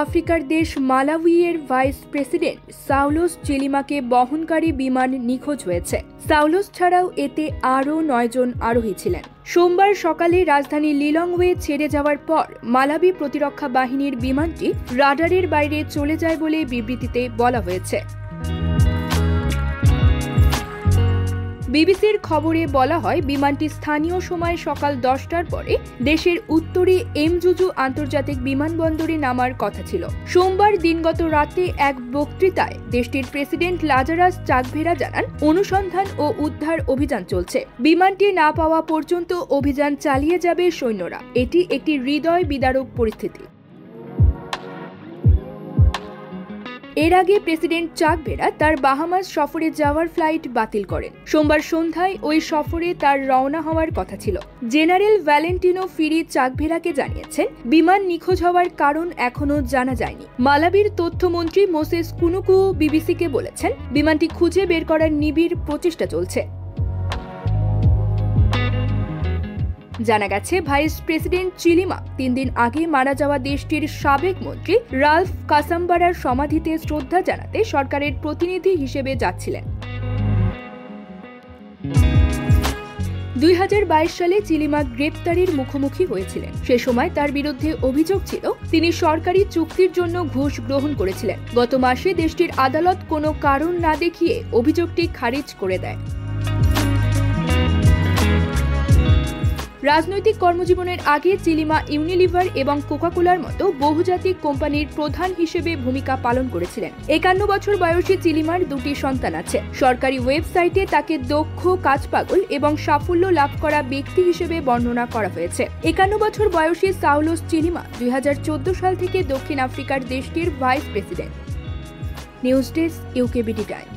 আফ্রিকার দেশ মালাউইয়ের vice president সাউলোস চিলিমাকে বহনকারী বিমান নিখোঁজ হয়েছে। সাউলোস ছাড়াও এতে আরও 9 জন আরোহী ছিলেন। সোমবার সকালে রাজধানী লিলংওয়ে ছেড়ে যাওয়ার পর মালাবি প্রতিরক্ষা বাহিনীর বিমানটি রাডারের বাইরে চলে যায় বলে বিবৃতিতে বলা হয়েছে। বিবিসির খবরে বলা হয়, বিমানটি স্থানীয় সময় সকাল 10টার পরে দেশের উত্তরে এমজুজু আন্তর্জাতিক বিমানবন্দরে নামার কথা ছিল। সোমবার দিনগত রাতে এক বক্তৃতায় দেশটির প্রেসিডেন্ট লাজারাস চাকভেরা জানান, অনুসন্ধান ও উদ্ধার অভিযান চলছে। বিমানটি না পাওয়া পর্যন্ত অভিযান চালিয়ে যাবে সৈন্যরা। এটি একটি হৃদয় বিদারক পরিস্থিতি। এর আগে প্রেসিডেন্ট চাকভেরা তার বাহামাস সফরে যাওয়ার ফ্লাইট বাতিল করেন। সোমবার সন্ধ্যায় ওই সফরে তার রওনা হওয়ার কথা ছিল। জেনারেল ভ্যালেন্টিনো ফিরি চাকভেরাকে জানিয়েছেন, বিমান নিখোঁজ হওয়ার কারণ এখনও জানা যায়নি। মালাবির তথ্যমন্ত্রী মোসেস কুনুকুও বিবিসিকে বলেছেন, বিমানটি খুঁজে বের করার নিবিড় প্রচেষ্টা চলছে। জানা গেছে, ভাইস প্রেসিডেন্ট চিলিমা 3 দিন আগে মারা যাওয়া দেশটির সাবেক মন্ত্রী রালফ কাসাম্বারার সমাধিতে শ্রদ্ধা জানাতে সরকারের প্রতিনিধি হিসেবে যাচ্ছিলেন। 2022 সালে চিলিমা গ্রেপ্তারির মুখোমুখি হয়েছিলেন। সে সময় তার বিরুদ্ধে অভিযোগ ছিল, তিনি সরকারি চুক্তির জন্য ঘুষ গ্রহণ করেছিলেন। গত মাসে দেশটির আদালত কোনো কারণ না দেখিয়ে অভিযোগটি খারিজ করে দেয়। রাজনৈতিক কর্মজীবনের আগে চিলিমা ইউনিলিভার এবং কোকাকোলার মতো বহুজাতিক কোম্পানির প্রধান হিসেবে ভূমিকা পালন করেছিলেন। 51 বছর বয়সী চিলিমার 2টি সন্তান আছে। সরকারি ওয়েবসাইটে তাকে দক্ষ, কাজপাগল এবং সাফল্য লাভ করা ব্যক্তি হিসেবে বর্ণনা করা হয়েছে। 51 বছর বয়সী সাউলোস চিলিমা 2014 সাল থেকে দক্ষিণ আফ্রিকার দেশটির vice president. News desk, UKBD time.